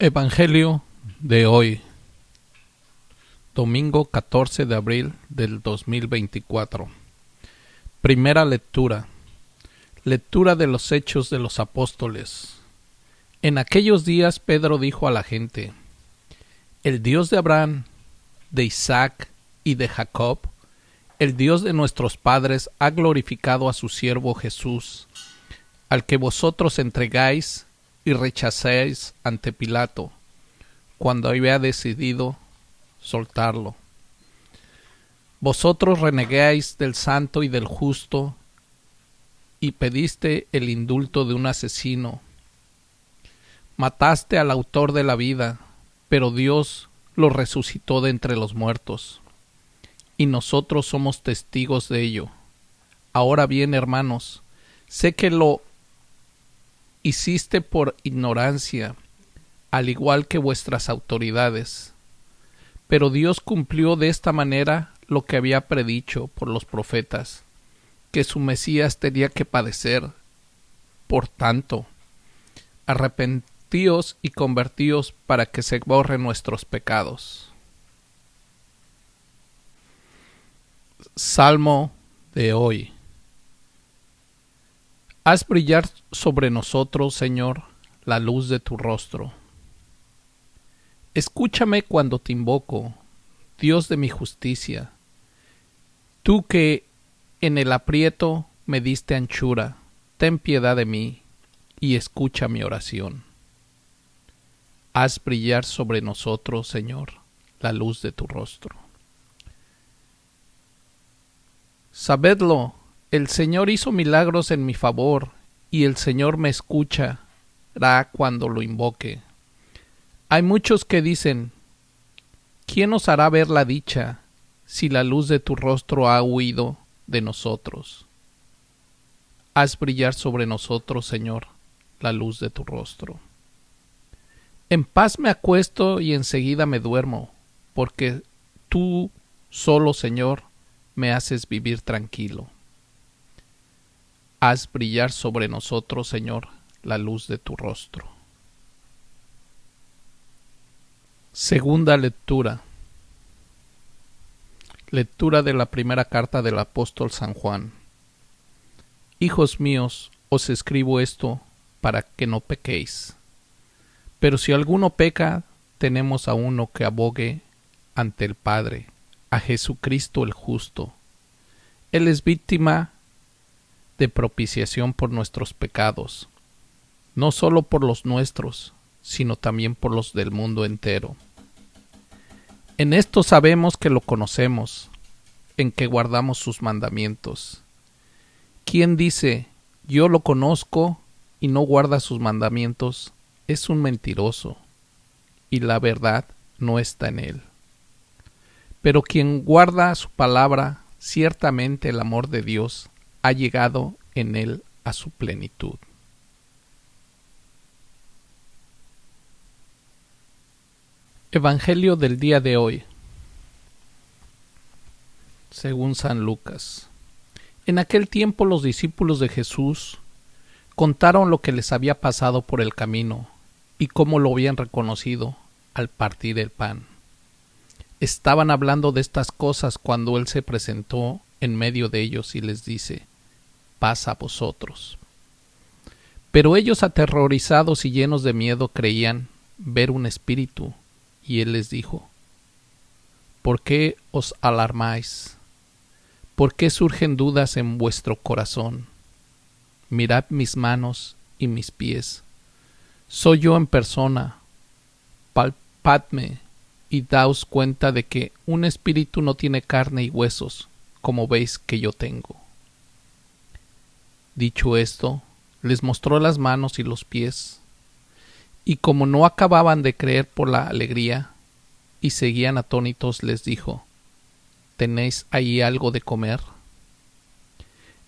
Evangelio de hoy, domingo 14 de abril del 2024. Primera lectura. Lectura de los Hechos de los Apóstoles. En aquellos días Pedro dijo a la gente: El Dios de Abraham, de Isaac y de Jacob, el Dios de nuestros padres, ha glorificado a su siervo Jesús, al que vosotros entregáis y rechazáis ante Pilato, cuando había decidido soltarlo. Vosotros renegáis del santo y del justo, y pediste el indulto de un asesino. Mataste al autor de la vida, pero Dios lo resucitó de entre los muertos, y nosotros somos testigos de ello. Ahora bien, hermanos, sé que lo hiciste por ignorancia, al igual que vuestras autoridades. Pero Dios cumplió de esta manera lo que había predicho por los profetas, que su Mesías tenía que padecer. Por tanto, arrepentíos y convertíos para que se borren nuestros pecados. Salmo de hoy. Haz brillar sobre nosotros, Señor, la luz de tu rostro. Escúchame cuando te invoco, Dios de mi justicia. Tú que en el aprieto me diste anchura, ten piedad de mí y escucha mi oración. Haz brillar sobre nosotros, Señor, la luz de tu rostro. Sabedlo, el Señor hizo milagros en mi favor, y el Señor me escuchará cuando lo invoque. Hay muchos que dicen: ¿quién nos hará ver la dicha, si la luz de tu rostro ha huido de nosotros? Haz brillar sobre nosotros, Señor, la luz de tu rostro. En paz me acuesto y enseguida me duermo, porque tú solo, Señor, me haces vivir tranquilo. Haz brillar sobre nosotros, Señor, la luz de tu rostro. Segunda lectura. Lectura de la primera carta del apóstol San Juan. Hijos míos, os escribo esto para que no pequéis. Pero si alguno peca, tenemos a uno que abogue ante el Padre, a Jesucristo el justo. Él es víctima de propiciación por nuestros pecados, no solo por los nuestros, sino también por los del mundo entero. En esto sabemos que lo conocemos, en que guardamos sus mandamientos. Quien dice: yo lo conozco, y no guarda sus mandamientos, es un mentiroso, y la verdad no está en él. Pero quien guarda su palabra, ciertamente el amor de Dios ha llegado en él a su plenitud. Evangelio del día de hoy, según San Lucas. En aquel tiempo los discípulos de Jesús contaron lo que les había pasado por el camino y cómo lo habían reconocido al partir el pan. Estaban hablando de estas cosas cuando Él se presentó en medio de ellos y les dice: paz a vosotros. Pero ellos, aterrorizados y llenos de miedo, creían ver un espíritu, y Él les dijo: ¿por qué os alarmáis? ¿Por qué surgen dudas en vuestro corazón? Mirad mis manos y mis pies. Soy yo en persona. Palpadme y daos cuenta de que un espíritu no tiene carne y huesos, como veis que yo tengo. Dicho esto, les mostró las manos y los pies, y como no acababan de creer por la alegría, y seguían atónitos, les dijo: ¿tenéis ahí algo de comer?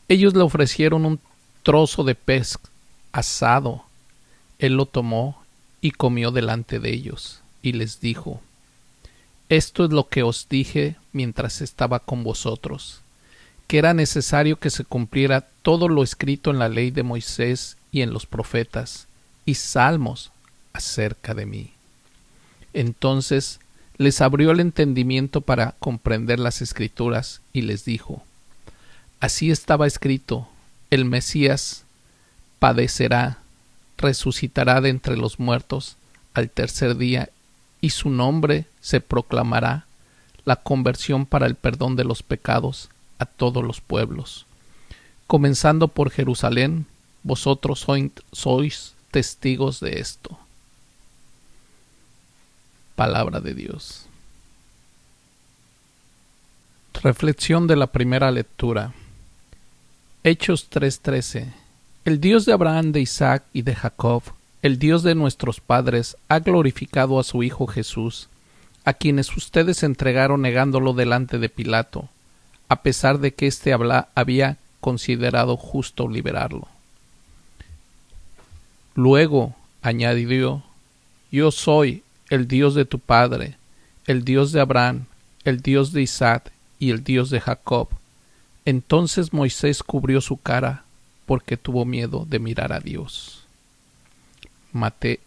Ellos le ofrecieron un trozo de pez asado. Él lo tomó y comió delante de ellos, y les dijo: esto es lo que os dije mientras estaba con vosotros, que era necesario que se cumpliera todo lo escrito en la ley de Moisés y en los profetas y salmos acerca de mí. Entonces les abrió el entendimiento para comprender las Escrituras y les dijo: Así estaba escrito, el Mesías padecerá, resucitará de entre los muertos al tercer día, y su nombre se proclamará la conversión para el perdón de los pecados a todos los pueblos. Comenzando por Jerusalén, vosotros sois testigos de esto. Palabra de Dios. Reflexión de la primera lectura. Hechos 3:13. El Dios de Abraham, de Isaac y de Jacob, el Dios de nuestros padres, ha glorificado a su Hijo Jesús, a quienes ustedes entregaron negándolo delante de Pilato, a pesar de que éste había considerado justo liberarlo. Luego añadió: Yo soy el Dios de tu padre, el Dios de Abraham, el Dios de Isaac y el Dios de Jacob. Entonces Moisés cubrió su cara porque tuvo miedo de mirar a Dios. Mateo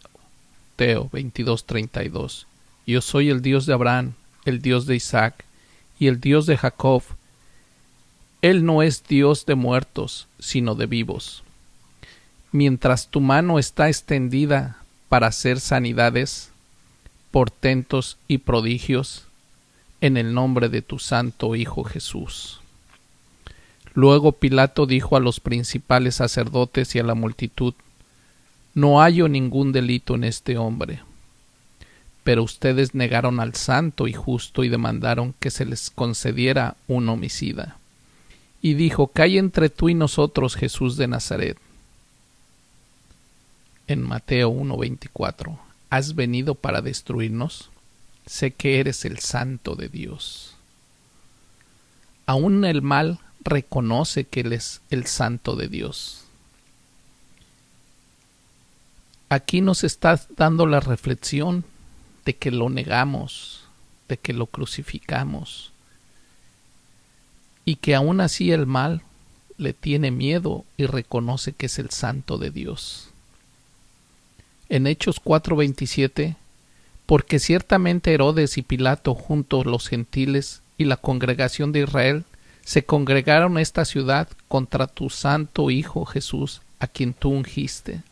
22:32. Yo soy el Dios de Abraham, el Dios de Isaac y el Dios de Jacob. Él no es Dios de muertos, sino de vivos. Mientras tu mano está extendida para hacer sanidades, portentos y prodigios, en el nombre de tu santo Hijo Jesús. Luego Pilato dijo a los principales sacerdotes y a la multitud: No hallo ningún delito en este hombre. Pero ustedes negaron al santo y justo y demandaron que se les concediera un homicida. Y dijo: ¿Qué hay entre tú y nosotros, Jesús de Nazaret? En Mateo 1:24. ¿Has venido para destruirnos? Sé que eres el Santo de Dios. Aún el mal reconoce que Él es el Santo de Dios. Aquí nos está dando la reflexión de que lo negamos, de que lo crucificamos, y que aún así el mal le tiene miedo y reconoce que es el Santo de Dios. En Hechos 4:27, porque ciertamente Herodes y Pilato, juntos los gentiles y la congregación de Israel, se congregaron a esta ciudad contra tu santo Hijo Jesús, a quien tú ungiste.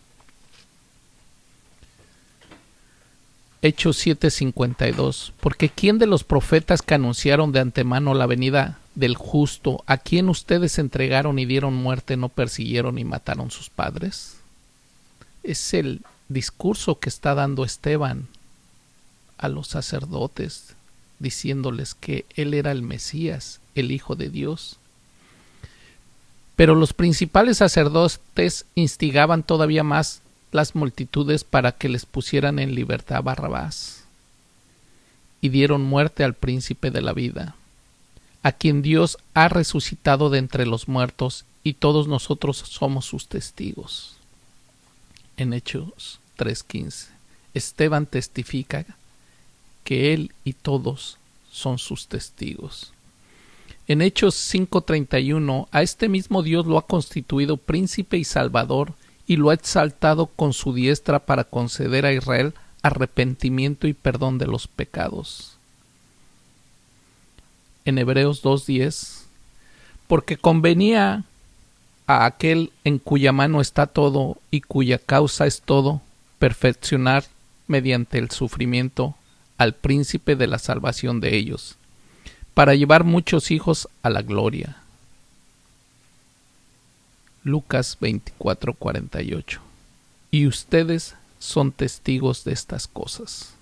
Hechos 7:52. Porque ¿quién de los profetas que anunciaron de antemano la venida del justo, a quien ustedes entregaron y dieron muerte, no persiguieron y mataron sus padres? Es el discurso que está dando Esteban a los sacerdotes, diciéndoles que él era el Mesías, el Hijo de Dios. Pero los principales sacerdotes instigaban todavía más las multitudes para que les pusieran en libertad a Barrabás, y dieron muerte al príncipe de la vida, a quien Dios ha resucitado de entre los muertos, y todos nosotros somos sus testigos. En Hechos 3:15, Esteban testifica que él y todos son sus testigos. En Hechos 5:31, a este mismo Dios lo ha constituido príncipe y salvador, y lo ha exaltado con su diestra para conceder a Israel arrepentimiento y perdón de los pecados. En Hebreos 2:10, porque convenía a aquel en cuya mano está todo y cuya causa es todo, perfeccionar mediante el sufrimiento al príncipe de la salvación de ellos, para llevar muchos hijos a la gloria. Lucas 24:48. Y ustedes son testigos de estas cosas.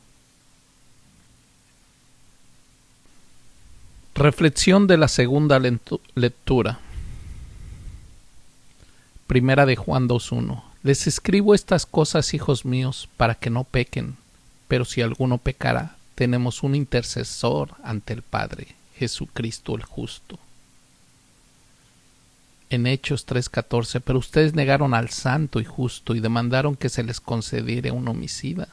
Reflexión de la segunda lectura. Primera de Juan 2:1. Les escribo estas cosas, hijos míos, para que no pequen, pero si alguno pecara, tenemos un intercesor ante el Padre, Jesucristo el justo. En Hechos 3:14, pero ustedes negaron al santo y justo y demandaron que se les concediera un homicida.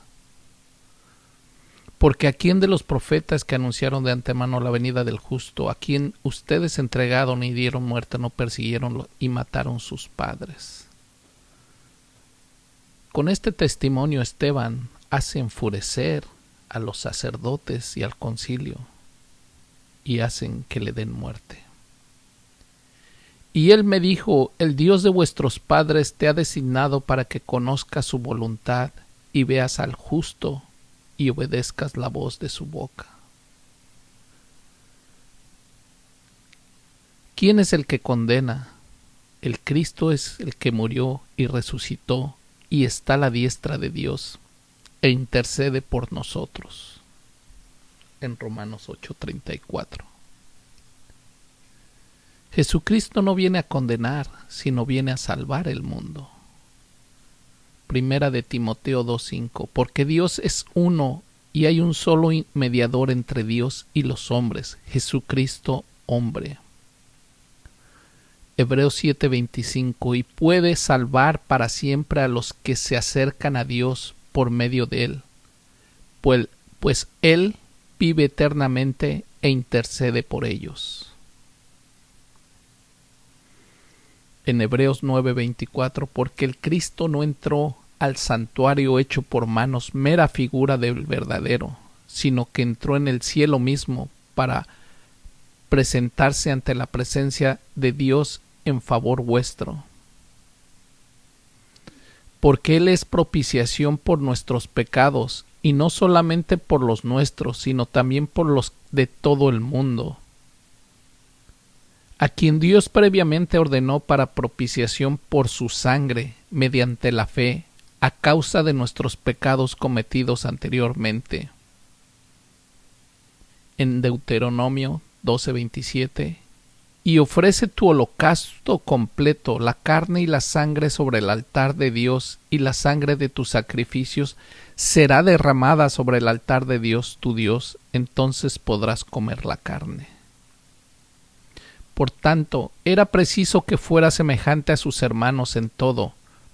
Porque a quién de los profetas que anunciaron de antemano la venida del justo, a quien ustedes entregaron y dieron muerte, no persiguieron y mataron sus padres. Con este testimonio Esteban hace enfurecer a los sacerdotes y al concilio y hacen que le den muerte. Y él me dijo: el Dios de vuestros padres te ha designado para que conozcas su voluntad y veas al justo y obedezcas la voz de su boca. ¿Quién es el que condena? El Cristo es el que murió y resucitó y está a la diestra de Dios e intercede por nosotros. En Romanos 8:34. Jesucristo no viene a condenar, sino viene a salvar el mundo. Primera de Timoteo 2:5. Porque Dios es uno y hay un solo mediador entre Dios y los hombres, Jesucristo hombre. Hebreos 7:25. Y puede salvar para siempre a los que se acercan a Dios por medio de él, pues él vive eternamente e intercede por ellos. En Hebreos 9:24, porque el Cristo no entró al santuario hecho por manos, mera figura del verdadero, sino que entró en el cielo mismo para presentarse ante la presencia de Dios en favor vuestro. Porque Él es propiciación por nuestros pecados, y no solamente por los nuestros, sino también por los de todo el mundo, a quien Dios previamente ordenó para propiciación por su sangre, mediante la fe, a causa de nuestros pecados cometidos anteriormente. En Deuteronomio 12:27, y ofrece tu holocausto completo, la carne y la sangre sobre el altar de Dios, y la sangre de tus sacrificios será derramada sobre el altar de Dios tu Dios, entonces podrás comer la carne. Por tanto, era preciso que fuera semejante a sus hermanos en todo,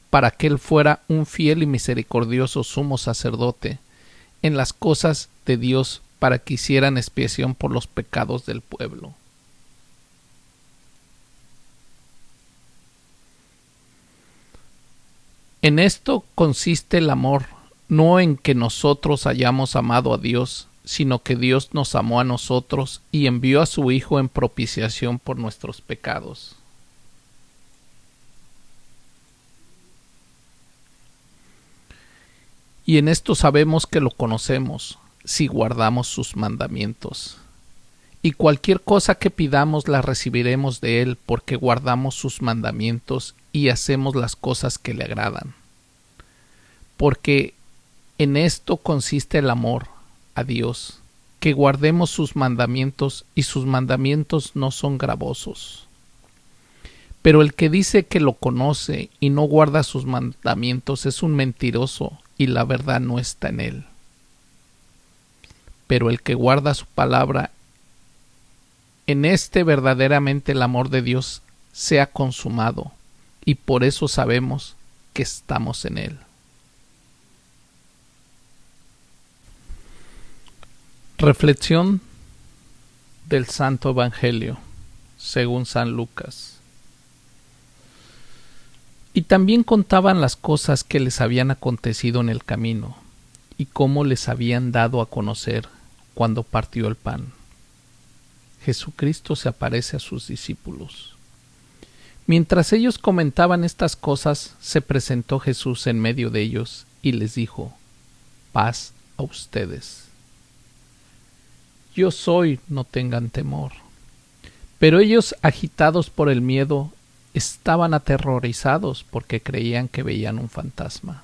para que él fuera un fiel y misericordioso sumo sacerdote en las cosas de Dios, para que hicieran expiación por los pecados del pueblo. En esto consiste el amor, no en que nosotros hayamos amado a Dios, sino que Dios nos amó a nosotros y envió a su Hijo en propiciación por nuestros pecados. Y en esto sabemos que lo conocemos, si guardamos sus mandamientos. Y cualquier cosa que pidamos la recibiremos de Él, porque guardamos sus mandamientos y hacemos las cosas que le agradan. Porque en esto consiste el amor a Dios, que guardemos sus mandamientos, y sus mandamientos no son gravosos. Pero el que dice que lo conoce y no guarda sus mandamientos es un mentiroso, y la verdad no está en él. Pero el que guarda su palabra, en este verdaderamente el amor de Dios se ha consumado, y por eso sabemos que estamos en él. Reflexión del Santo Evangelio según San Lucas. Y también contaban las cosas que les habían acontecido en el camino, y cómo les habían dado a conocer cuando partió el pan. Jesucristo se aparece a sus discípulos. Mientras ellos comentaban estas cosas, se presentó Jesús en medio de ellos y les dijo: paz a ustedes. Yo soy, no tengan temor. Pero ellos, agitados por el miedo, estaban aterrorizados porque creían que veían un fantasma.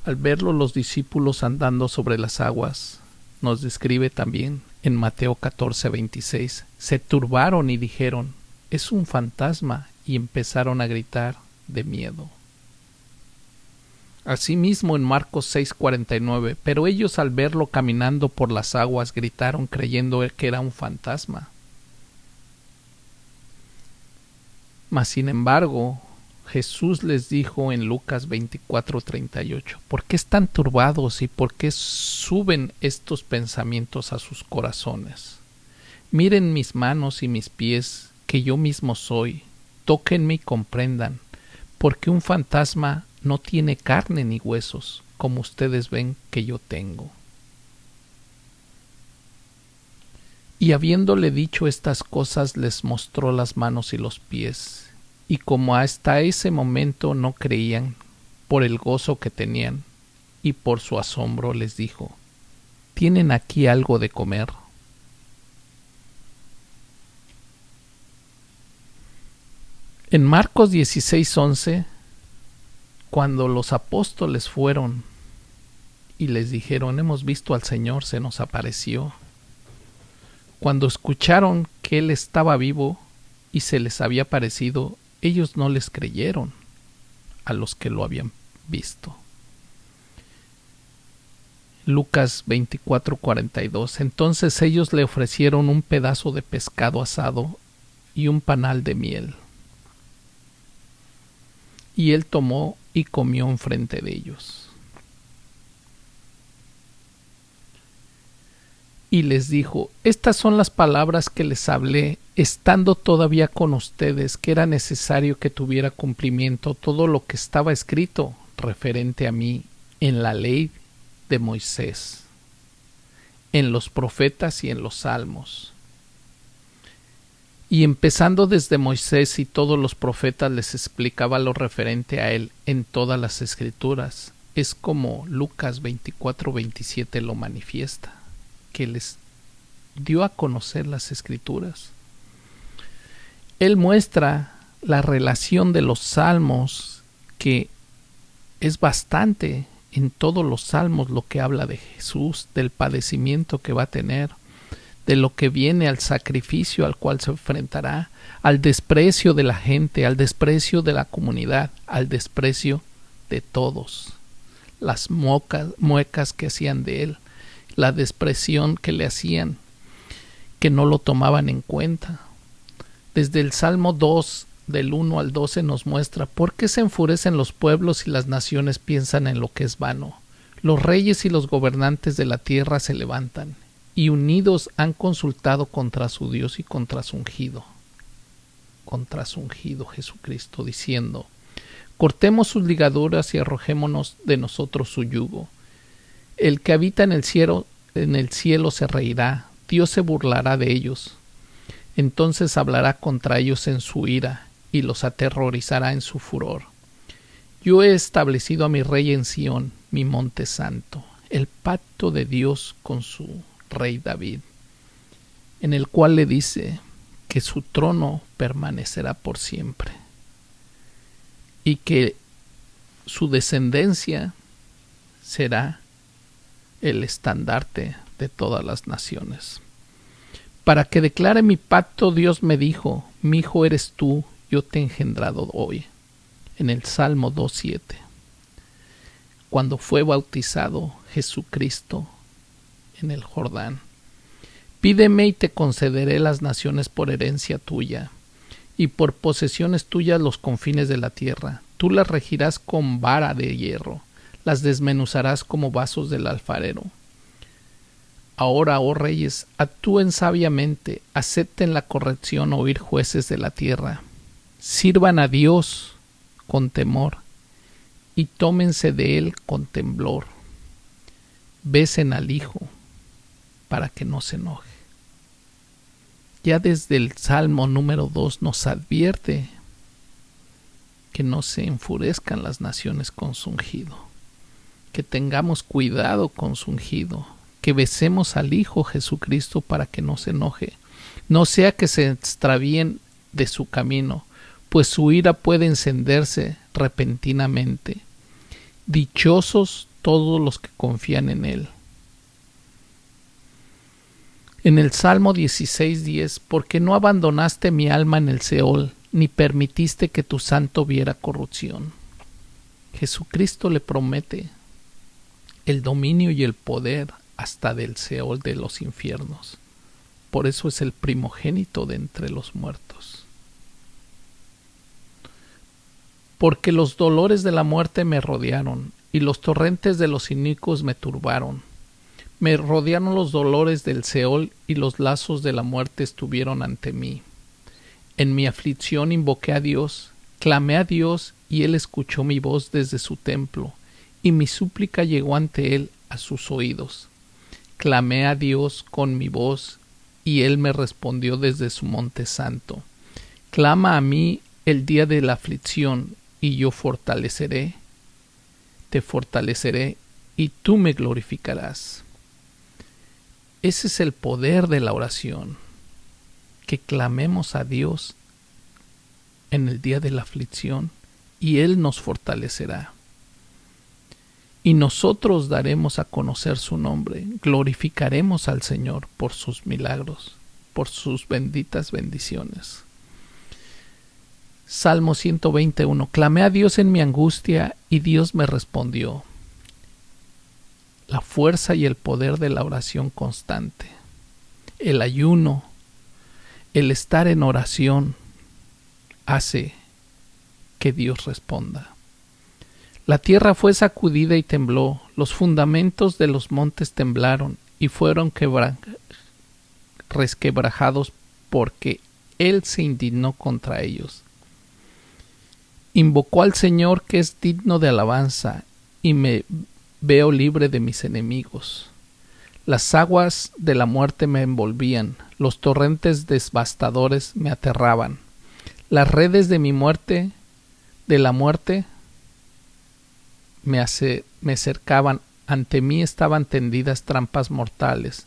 Al verlo los discípulos andando sobre las aguas, nos describe también en Mateo 14:26, se turbaron y dijeron: es un fantasma, y empezaron a gritar de miedo. Asimismo en Marcos 6:49, pero ellos al verlo caminando por las aguas gritaron creyendo que era un fantasma. Mas sin embargo, Jesús les dijo en Lucas 24:38, ¿por qué están turbados y por qué suben estos pensamientos a sus corazones? Miren mis manos y mis pies, que yo mismo soy. Tóquenme y comprendan, porque un fantasma no tiene carne ni huesos, como ustedes ven que yo tengo. Y habiéndole dicho estas cosas, les mostró las manos y los pies, y como hasta ese momento no creían, por el gozo que tenían, y por su asombro les dijo: ¿Tienen aquí algo de comer? En Marcos 16:11, cuando los apóstoles fueron y les dijeron: hemos visto al Señor, se nos apareció. Cuando escucharon que Él estaba vivo y se les había aparecido, ellos no les creyeron a los que lo habían visto. Lucas 24:42. Entonces ellos le ofrecieron un pedazo de pescado asado y un panal de miel. Y Él tomó y comió enfrente de ellos. Y les dijo: estas son las palabras que les hablé estando todavía con ustedes, que era necesario que tuviera cumplimiento todo lo que estaba escrito referente a mí en la ley de Moisés, en los profetas y en los salmos. Y empezando desde Moisés y todos los profetas, les explicaba lo referente a él en todas las escrituras. Es como Lucas 24:27 lo manifiesta, que les dio a conocer las escrituras. Él muestra la relación de los salmos, que es bastante en todos los salmos lo que habla de Jesús, del padecimiento que va a tener, de lo que viene, al sacrificio al cual se enfrentará, al desprecio de la gente, al desprecio de la comunidad, al desprecio de todos, las muecas que hacían de él, la despreciación que le hacían, que no lo tomaban en cuenta. Desde el Salmo 2, del 1 al 12, nos muestra: ¿por qué se enfurecen los pueblos y las naciones piensan en lo que es vano? Los reyes y los gobernantes de la tierra se levantan, y unidos han consultado contra su Dios y contra su ungido Jesucristo, diciendo: cortemos sus ligaduras y arrojémonos de nosotros su yugo. El que habita en el cielo se reirá, Dios se burlará de ellos. Entonces hablará contra ellos en su ira y los aterrorizará en su furor. Yo he establecido a mi rey en Sión, mi monte santo, el pacto de Dios con su rey David, en el cual le dice que su trono permanecerá por siempre y que su descendencia será el estandarte de todas las naciones. Para que declare mi pacto, Dios me dijo: mi hijo eres tú, yo te he engendrado hoy. En el Salmo 2:7. Cuando fue bautizado Jesucristo en el Jordán: pídeme y te concederé las naciones por herencia tuya, y por posesiones tuyas los confines de la tierra. Tú las regirás con vara de hierro, las desmenuzarás como vasos del alfarero. Ahora, oh reyes, actúen sabiamente, acepten la corrección, oír jueces de la tierra. Sirvan a Dios con temor y tómense de él con temblor. Besen al Hijo para que no se enoje. Ya desde el Salmo número 2 nos advierte que no se enfurezcan las naciones con su ungido, que tengamos cuidado con su ungido, que besemos al Hijo Jesucristo para que no se enoje, no sea que se extravíen de su camino, pues su ira puede encenderse repentinamente. Dichosos todos los que confían en él. En el Salmo 16:10, porque no abandonaste mi alma en el Seol, ni permitiste que tu santo viera corrupción. Jesucristo le promete el dominio y el poder hasta del Seol, de los infiernos. Por eso es el primogénito de entre los muertos. Porque los dolores de la muerte me rodearon, y los torrentes de los inicuos me turbaron. Me rodearon los dolores del Seol, y los lazos de la muerte estuvieron ante mí. En mi aflicción invoqué a Dios, clamé a Dios, y él escuchó mi voz desde su templo, y mi súplica llegó ante él a sus oídos. Clamé a Dios con mi voz, y él me respondió desde su monte santo. Clama a mí el día de la aflicción, y yo te fortaleceré, y tú me glorificarás. Ese es el poder de la oración, que clamemos a Dios en el día de la aflicción, y Él nos fortalecerá. Y nosotros daremos a conocer su nombre, glorificaremos al Señor por sus milagros, por sus benditas bendiciones. Salmo 121. Clamé a Dios en mi angustia, y Dios me respondió. La fuerza y el poder de la oración constante. El ayuno, el estar en oración, hace que Dios responda. La tierra fue sacudida y tembló, los fundamentos de los montes temblaron y fueron resquebrajados porque Él se indignó contra ellos. Invocó al Señor, que es digno de alabanza, y me veo libre de mis enemigos. Las aguas de la muerte me envolvían, los torrentes devastadores me aterraban. Las redes de la muerte me cercaban, ante mí estaban tendidas trampas mortales.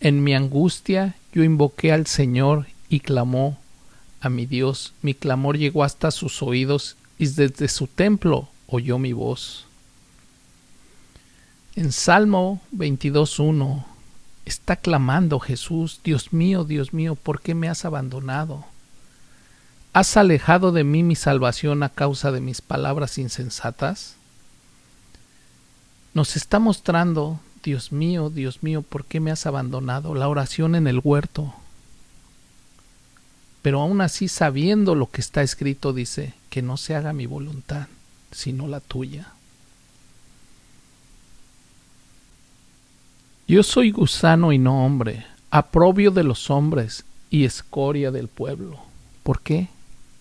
En mi angustia yo invoqué al Señor y clamó a mi Dios. Mi clamor llegó hasta sus oídos, y desde su templo oyó mi voz. En Salmo 22:1 está clamando Jesús: Dios mío, ¿por qué me has abandonado? ¿Has alejado de mí mi salvación a causa de mis palabras insensatas? Nos está mostrando: Dios mío, ¿por qué me has abandonado? La oración en el huerto. Pero aún así, sabiendo lo que está escrito, dice: que no se haga mi voluntad, sino la tuya. Yo soy gusano y no hombre, oprobio de los hombres y escoria del pueblo. ¿Por qué?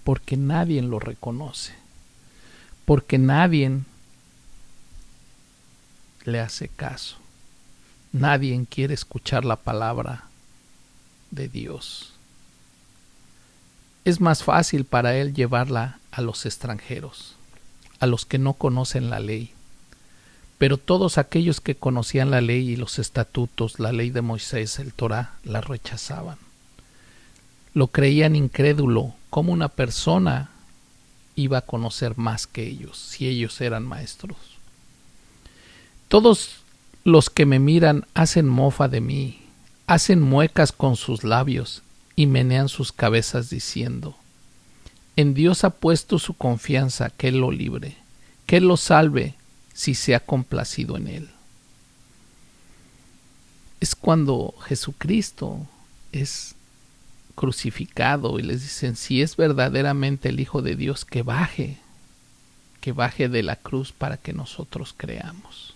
Porque nadie lo reconoce. Porque nadie le hace caso. Nadie quiere escuchar la palabra de Dios. Es más fácil para él llevarla a los extranjeros, a los que no conocen la ley. Pero todos aquellos que conocían la ley y los estatutos, la ley de Moisés, el Torá, la rechazaban. Lo creían incrédulo. ¿Cómo una persona iba a conocer más que ellos, si ellos eran maestros? Todos los que me miran hacen mofa de mí, hacen muecas con sus labios y menean sus cabezas diciendo: en Dios ha puesto su confianza, que Él lo libre, que Él lo salve, si se ha complacido en él. Es cuando Jesucristo es crucificado y les dicen: si es verdaderamente el Hijo de Dios, que baje de la cruz para que nosotros creamos.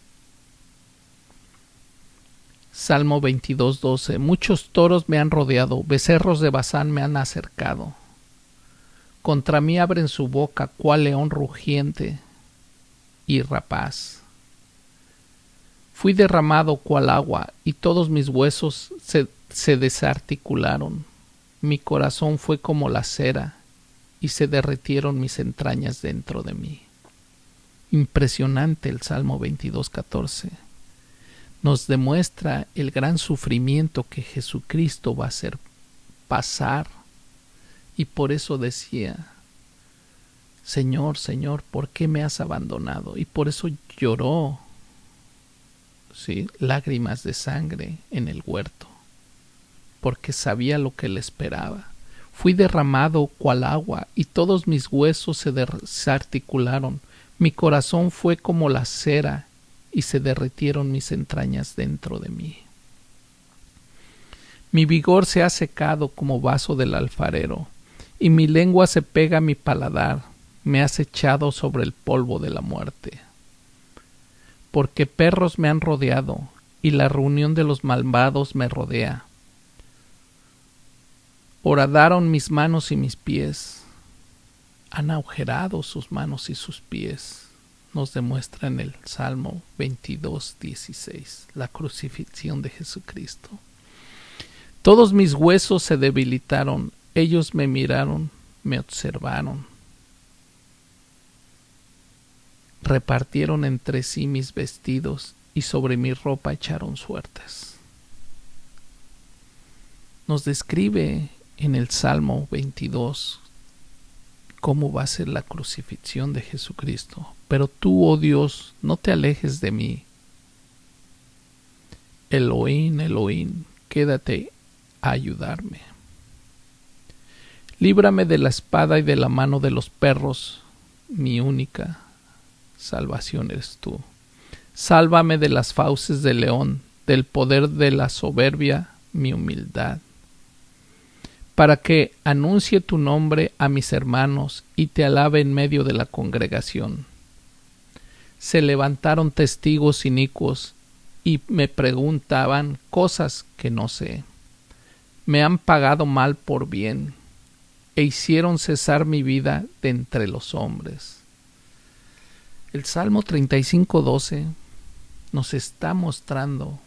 Salmo 22:12. Muchos toros me han rodeado, becerros de Basán me han acercado. Contra mí abren su boca cual león rugiente y rapaz. Fui derramado cual agua, y todos mis huesos se desarticularon. Mi corazón fue como la cera, y se derritieron mis entrañas dentro de mí. Impresionante el Salmo 22:14. Nos demuestra el gran sufrimiento que Jesucristo va a hacer pasar, y por eso decía: Señor, Señor, ¿por qué me has abandonado? Y por eso lloró, ¿sí?, lágrimas de sangre en el huerto, porque sabía lo que le esperaba. Fui derramado cual agua, y todos mis huesos se desarticularon. Mi corazón fue como la cera, y se derritieron mis entrañas dentro de mí. Mi vigor se ha secado como vaso del alfarero, y mi lengua se pega a mi paladar. Me has echado sobre el polvo de la muerte. Porque perros me han rodeado, y la reunión de los malvados me rodea. Horadaron mis manos y mis pies. Han agujerado sus manos y sus pies. nos demuestra en el Salmo 22:16, la crucifixión de Jesucristo. Todos mis huesos se debilitaron, ellos me miraron, me observaron. Repartieron entre sí mis vestidos y sobre mi ropa echaron suertes. Nos describe en el Salmo 22 cómo va a ser la crucifixión de Jesucristo. Pero tú, oh Dios, no te alejes de mí. Elohim, Elohim, quédate a ayudarme. Líbrame de la espada y de la mano de los perros, mi única salvación eres tú. Sálvame de las fauces del león, del poder de la soberbia, mi humildad, para que anuncie tu nombre a mis hermanos y te alabe en medio de la congregación. Se levantaron testigos inicuos y me preguntaban cosas que no sé. Me han pagado mal por bien e hicieron cesar mi vida de entre los hombres. El Salmo 35:12 nos está mostrando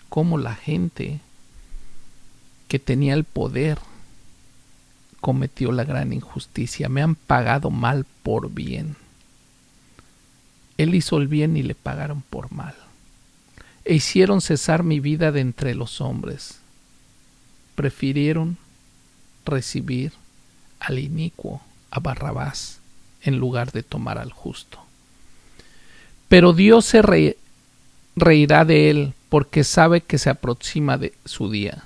cómo la gente que tenía el poder cometió la gran injusticia. Me han pagado mal por bien. Él hizo el bien y le pagaron por mal. E hicieron cesar mi vida de entre los hombres. Prefirieron recibir al inicuo, a Barrabás, en lugar de tomar al justo. Pero Dios se reirá de él, porque sabe que se aproxima de su día.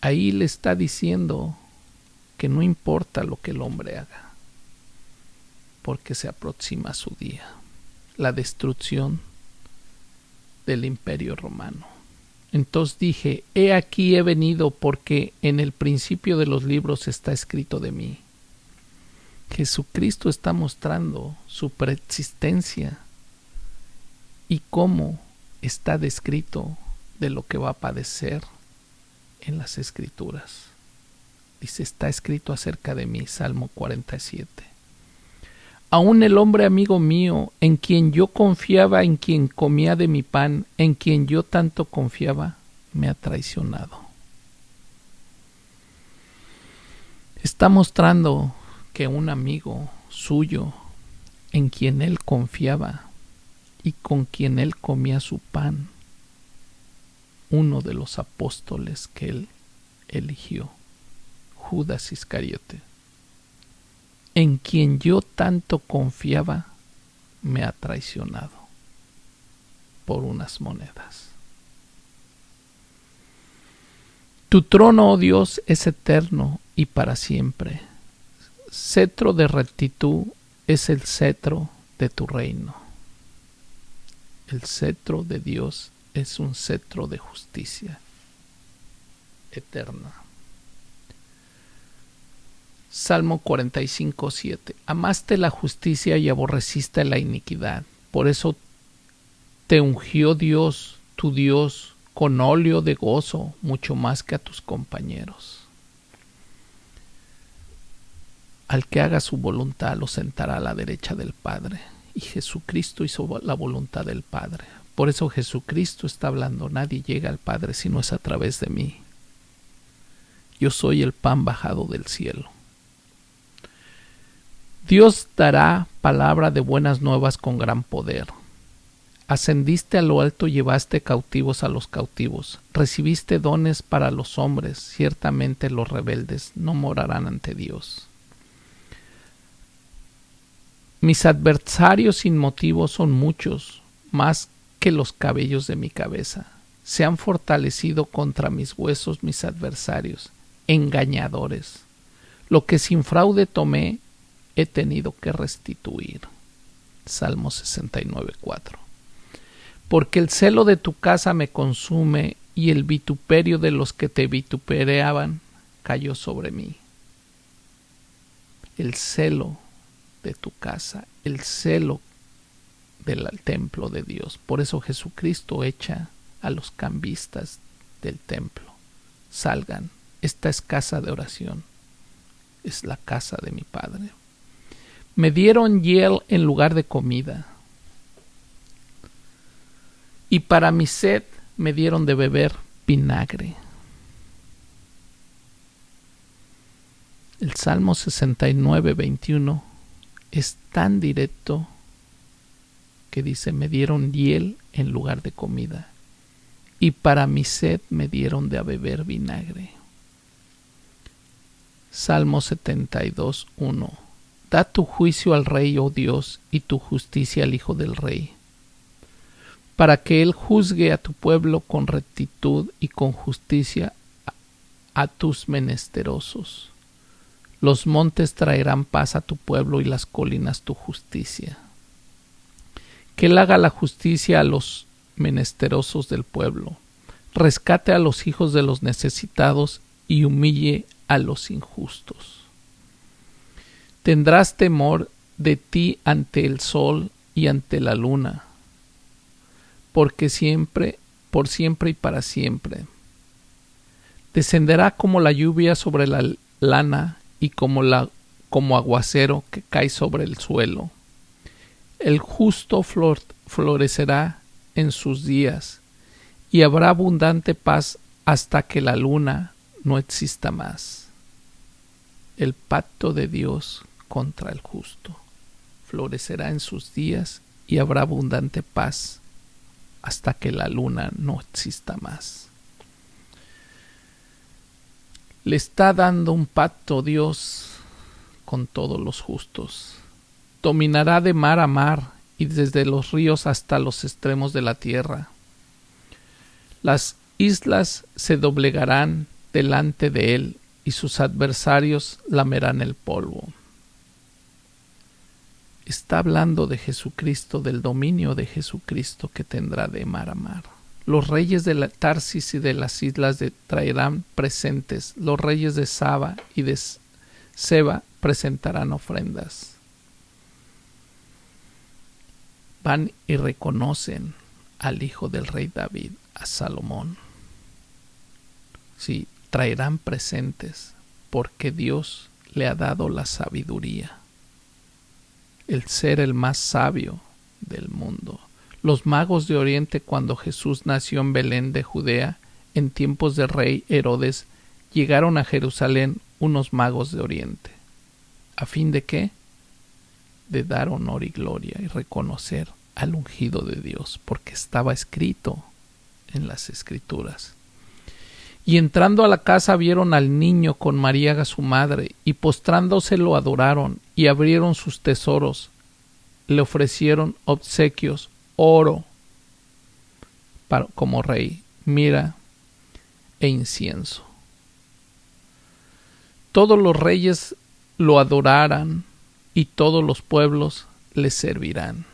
Ahí le está diciendo que no importa lo que el hombre haga, porque se aproxima su día, la destrucción del Imperio Romano. Entonces dije, he aquí he venido, porque en el principio de los libros está escrito de mí. Jesucristo está mostrando su preexistencia y cómo está descrito de lo que va a padecer en las Escrituras. Dice, está escrito acerca de mí, Salmo 47. Aún el hombre amigo mío, en quien yo confiaba, en quien comía de mi pan, en quien yo tanto confiaba, me ha traicionado. Está mostrando que un amigo suyo, en quien él confiaba y con quien él comía su pan, uno de los apóstoles que él eligió, Judas Iscariote, en quien yo tanto confiaba, me ha traicionado por unas monedas. Tu trono, oh Dios, es eterno y para siempre. Cetro de rectitud es el cetro de tu reino. El cetro de Dios es un cetro de justicia eterna. Salmo 45:7. Amaste la justicia y aborreciste la iniquidad. Por eso te ungió Dios, tu Dios, con óleo de gozo, mucho más que a tus compañeros. Al que haga su voluntad lo sentará a la derecha del Padre. Y Jesucristo hizo la voluntad del Padre. Por eso Jesucristo está hablando. Nadie llega al Padre si no es a través de mí. Yo soy el pan bajado del cielo. Dios dará palabra de buenas nuevas con gran poder. Ascendiste a lo alto y llevaste cautivos a los cautivos. Recibiste dones para los hombres. Ciertamente los rebeldes no morarán ante Dios. Mis adversarios sin motivo son muchos, más que los cabellos de mi cabeza. Se han fortalecido contra mis huesos mis adversarios, engañadores. Lo que sin fraude tomé, he tenido que restituir. Salmo 69:4. Porque el celo de tu casa me consume y el vituperio de los que te vitupereaban cayó sobre mí. El celo de tu casa, el celo del templo de Dios. Por eso Jesucristo echa a los cambistas del templo. Salgan, esta es casa de oración, es la casa de mi Padre. Me dieron hiel en lugar de comida, y para mi sed me dieron de beber vinagre. El Salmo 69, 21 es tan directo que dice: me dieron hiel en lugar de comida, y para mi sed me dieron de beber vinagre. Salmo 72, 1. Da tu juicio al rey, oh Dios, y tu justicia al hijo del rey, para que él juzgue a tu pueblo con rectitud y con justicia a tus menesterosos. Los montes traerán paz a tu pueblo y las colinas tu justicia. Que él haga la justicia a los menesterosos del pueblo, rescate a los hijos de los necesitados y humille a los injustos. Tendrás temor de ti ante el sol y ante la luna, porque siempre, por siempre y para siempre. Descenderá como la lluvia sobre la lana y como aguacero que cae sobre el suelo. El justo florecerá en sus días, y habrá abundante paz hasta que la luna no exista más. El pacto de Dios contra el justo florecerá en sus días, y habrá abundante paz hasta que la luna no exista más. Le está dando un pacto Dios con todos los justos. Dominará de mar a mar y desde los ríos hasta los extremos de la tierra. Las islas se doblegarán delante de él y sus adversarios lamerán el polvo. Está hablando de Jesucristo, del dominio de Jesucristo que tendrá de mar a mar. Los reyes de Tarsis y de las islas traerán presentes. Los reyes de Saba y de Seba presentarán ofrendas. Van y reconocen al hijo del rey David, a Salomón. Sí, traerán presentes porque Dios le ha dado la sabiduría, el ser el más sabio del mundo. Los magos de Oriente, cuando Jesús nació en Belén de Judea, en tiempos del rey Herodes, llegaron a Jerusalén unos magos de Oriente. ¿A fin de qué? De dar honor y gloria y reconocer al ungido de Dios, porque estaba escrito en las Escrituras. Y entrando a la casa vieron al niño con María su madre, y postrándose lo adoraron, y abrieron sus tesoros, le ofrecieron obsequios, oro como rey, mira e incienso. Todos los reyes lo adorarán y todos los pueblos le servirán.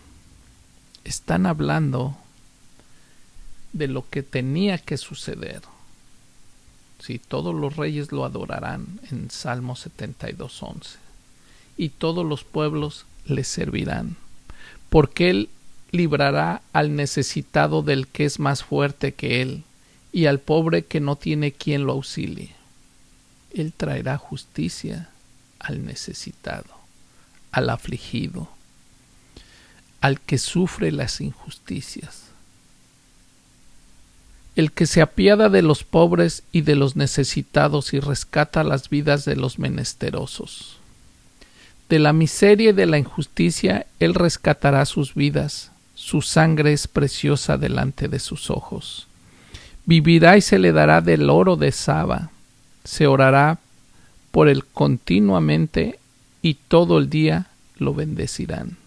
Están hablando de lo que tenía que suceder. Sí, todos los reyes lo adorarán en Salmo 72:11. Y todos los pueblos le servirán, porque él librará al necesitado del que es más fuerte que él, y al pobre que no tiene quien lo auxilie. Él traerá justicia al necesitado, al afligido, al que sufre las injusticias. El que se apiada de los pobres y de los necesitados y rescata las vidas de los menesterosos. De la miseria y de la injusticia él rescatará sus vidas. Su sangre es preciosa delante de sus ojos. Vivirá y se le dará del oro de Saba. Se orará por él continuamente y todo el día lo bendecirán.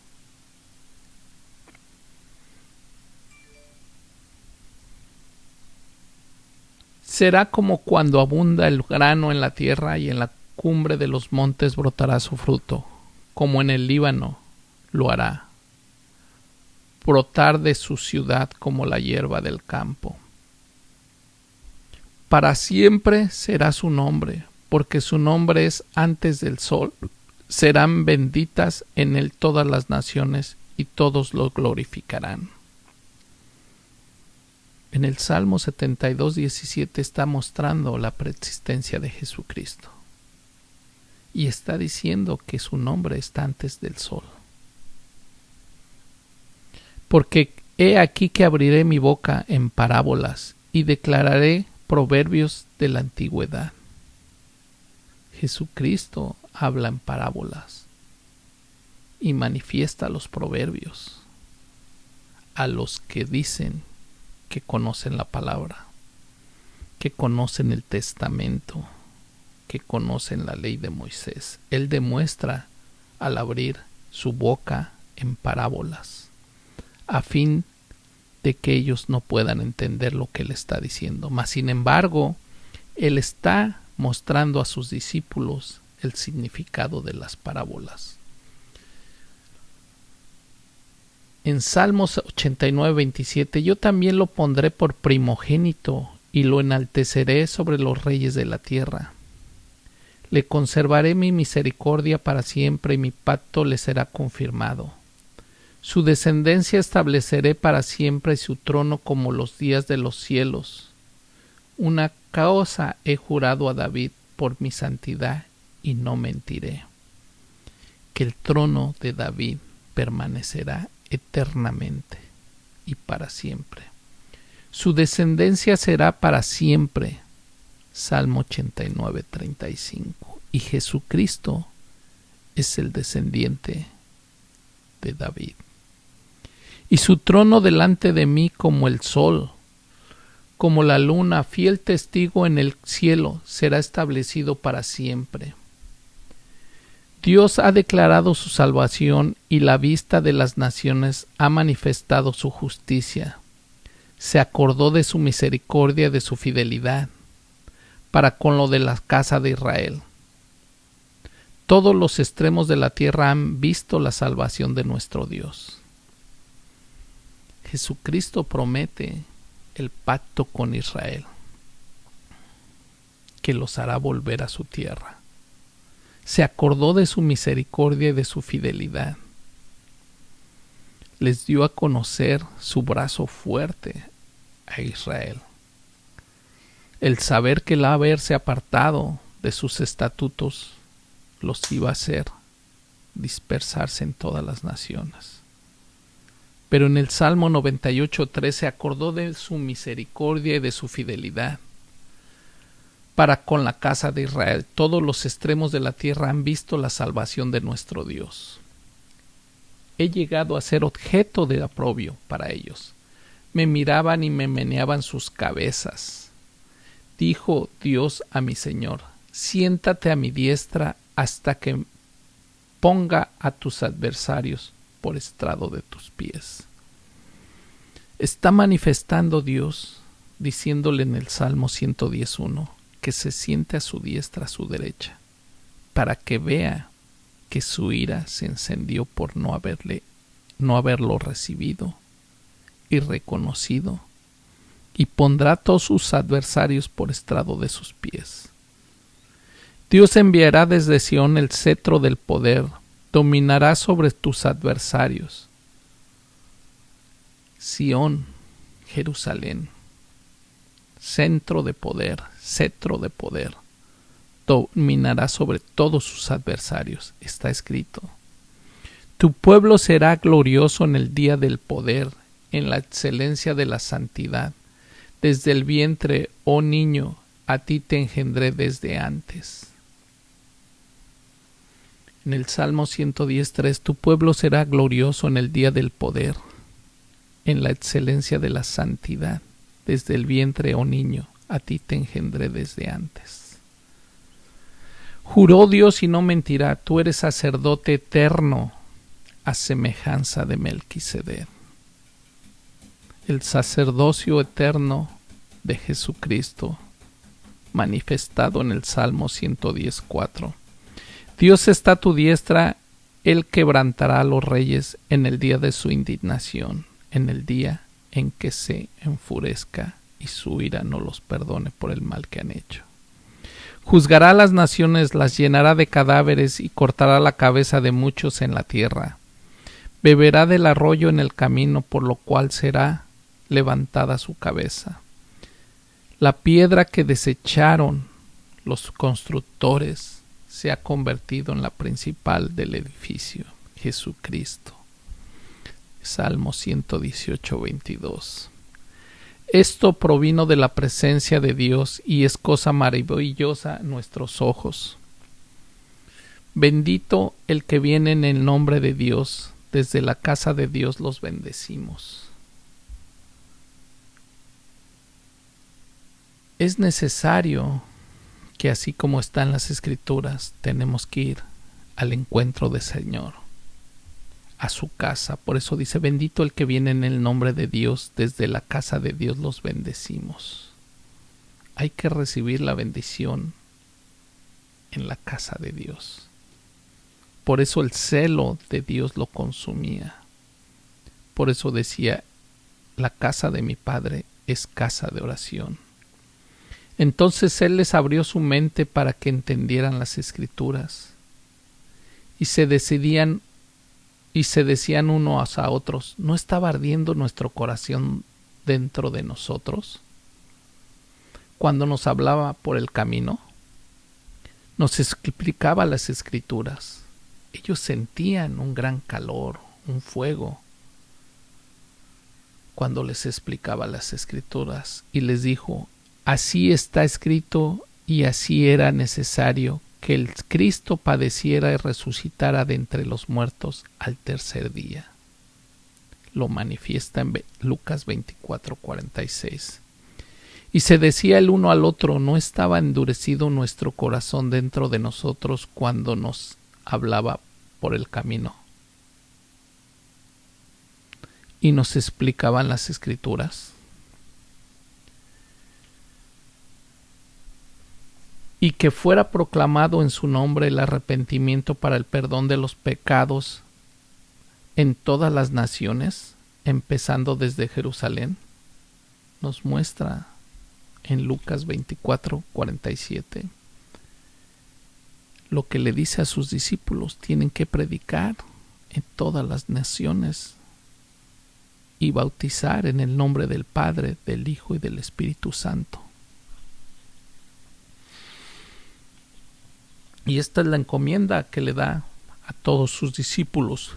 Será como cuando abunda el grano en la tierra y en la cumbre de los montes brotará su fruto, como en el Líbano lo hará. Brotar de su ciudad como la hierba del campo. Para siempre será su nombre, porque su nombre es antes del sol. Serán benditas en él todas las naciones y todos lo glorificarán. En el Salmo 72:17 está mostrando la preexistencia de Jesucristo. y está diciendo que su nombre está antes del sol. Porque he aquí que abriré mi boca en parábolas y declararé proverbios de la antigüedad. Jesucristo habla en parábolas y manifiesta los proverbios a los que dicen que conocen la palabra, que conocen el testamento, que conocen la ley de Moisés. Él demuestra al abrir su boca en parábolas, a fin de que ellos no puedan entender lo que él está diciendo. Mas, sin embargo, él está mostrando a sus discípulos el significado de las parábolas. En Salmos 89:27, yo también lo pondré por primogénito y lo enalteceré sobre los reyes de la tierra. Le conservaré mi misericordia para siempre y mi pacto le será confirmado. Su descendencia estableceré para siempre y su trono como los días de los cielos. Una cosa he jurado a David por mi santidad y no mentiré, que el trono de David permanecerá eternamente y para siempre. Su descendencia será para siempre. Salmo 89:35. Y Jesucristo es el descendiente de David. Y su trono delante de mí como el sol, como la luna, fiel testigo en el cielo, será establecido para siempre. Dios ha declarado su salvación y la vista de las naciones ha manifestado su justicia. Se acordó de su misericordia y de su fidelidad para con lo de la casa de Israel. Todos los extremos de la tierra han visto la salvación de nuestro Dios. Jesucristo promete el pacto con Israel, que los hará volver a su tierra. Se acordó de su misericordia y de su fidelidad. Les dio a conocer su brazo fuerte a Israel. El saber que el haberse apartado de sus estatutos los iba a hacer dispersarse en todas las naciones. Pero en el Salmo 98:3 se acordó de su misericordia y de su fidelidad para con la casa de Israel. Todos los extremos de la tierra han visto la salvación de nuestro Dios. He llegado a ser objeto de aprobio para ellos. Me miraban y me meneaban sus cabezas. Dijo Dios a mi Señor: siéntate a mi diestra hasta que ponga a tus adversarios por estrado de tus pies. Está manifestando Dios, diciéndole en el Salmo 110:1, que se siente a su diestra, a su derecha, para que vea que su ira se encendió por no haberlo recibido y reconocido, y pondrá a todos sus adversarios por estrado de sus pies. Dios enviará desde Sión el cetro del poder, dominará sobre tus adversarios. Sión, Jerusalén, centro de poder, cetro de poder, dominará sobre todos sus adversarios. Está escrito: tu pueblo será glorioso en el día del poder, en la excelencia de la santidad. Desde el vientre, oh niño, a ti te engendré desde antes. En el Salmo 110:3, tu pueblo será glorioso en el día del poder, en la excelencia de la santidad. Desde el vientre, oh niño, a ti te engendré desde antes. Juró Dios y no mentirá: tú eres sacerdote eterno, a semejanza de Melquisedec. El sacerdocio eterno de Jesucristo, manifestado en el Salmo 110:4. Dios está a tu diestra, Él quebrantará a los reyes en el día de su indignación, en el día en que se enfurezca y su ira no los perdone por el mal que han hecho. Juzgará a las naciones, las llenará de cadáveres y cortará la cabeza de muchos en la tierra. Beberá del arroyo en el camino, por lo cual será levantada su cabeza. La piedra que desecharon los constructores se ha convertido en la principal del edificio, Jesucristo. Salmo 118, 22. Esto provino de la presencia de Dios y es cosa maravillosa a nuestros ojos. Bendito el que viene en el nombre de Dios, desde la casa de Dios los bendecimos. Es necesario que así como están las Escrituras, tenemos que ir al encuentro del Señor, a su casa. Por eso dice, bendito el que viene en el nombre de Dios, desde la casa de Dios los bendecimos. Hay que recibir la bendición en la casa de Dios. Por eso el celo de Dios lo consumía. Por eso decía, la casa de mi Padre es casa de oración. Entonces Él les abrió su mente para que entendieran las Escrituras y se decían unos a otros, ¿no estaba ardiendo nuestro corazón dentro de nosotros cuando nos hablaba por el camino? Nos explicaba las Escrituras. Ellos sentían un gran calor, un fuego, cuando les explicaba las Escrituras y les dijo, así está escrito y así era necesario que el Cristo padeciera y resucitara de entre los muertos al tercer día. Lo manifiesta en Lucas 24:46. Y se decía el uno al otro, ¿no estaba endurecido nuestro corazón dentro de nosotros cuando nos hablaba por el camino? Y nos explicaban las Escrituras. Y que fuera proclamado en su nombre el arrepentimiento para el perdón de los pecados en todas las naciones, empezando desde Jerusalén, nos muestra en Lucas 24:47 lo que le dice a sus discípulos: tienen que predicar en todas las naciones y bautizar en el nombre del Padre, del Hijo y del Espíritu Santo. Y esta es la encomienda que le da a todos sus discípulos.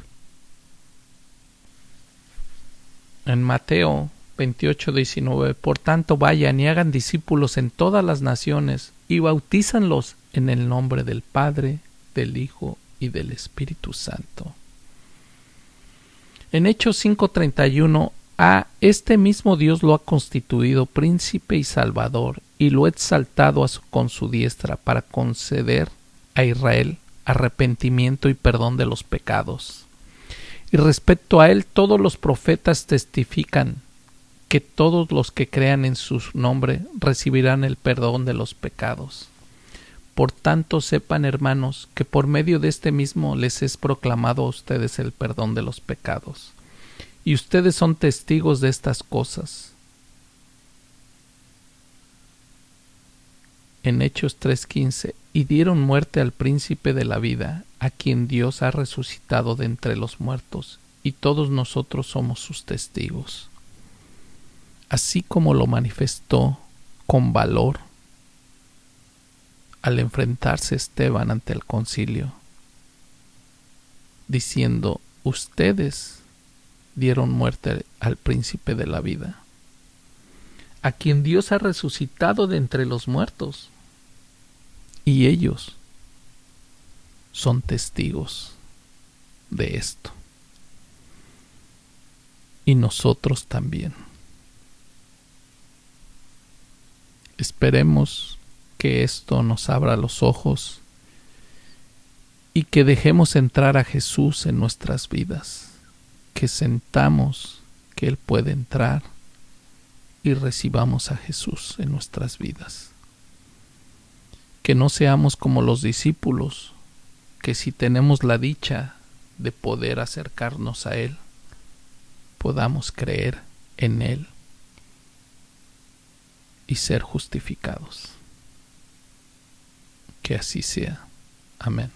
En Mateo 28:19, por tanto vayan y hagan discípulos en todas las naciones y bautízanlos en el nombre del Padre, del Hijo y del Espíritu Santo. En Hechos 5:31, a este mismo Dios lo ha constituido príncipe y salvador y lo ha exaltado con su diestra para conceder a Israel arrepentimiento y perdón de los pecados. Y respecto a él, todos los profetas testifican que todos los que crean en su nombre recibirán el perdón de los pecados. Por tanto, sepan, hermanos, que por medio de este mismo les es proclamado a ustedes el perdón de los pecados. Y ustedes son testigos de estas cosas. En Hechos 3:15, y dieron muerte al príncipe de la vida, a quien Dios ha resucitado de entre los muertos, y todos nosotros somos sus testigos. Así como lo manifestó con valor al enfrentarse Esteban ante el concilio, diciendo, ustedes dieron muerte al príncipe de la vida, a quien Dios ha resucitado de entre los muertos, y ellos son testigos de esto. Y nosotros también. Esperemos que esto nos abra los ojos y que dejemos entrar a Jesús en nuestras vidas, que sentamos que Él puede entrar y recibamos a Jesús en nuestras vidas. Que no seamos como los discípulos, que si tenemos la dicha de poder acercarnos a Él, podamos creer en Él y ser justificados. Que así sea. Amén.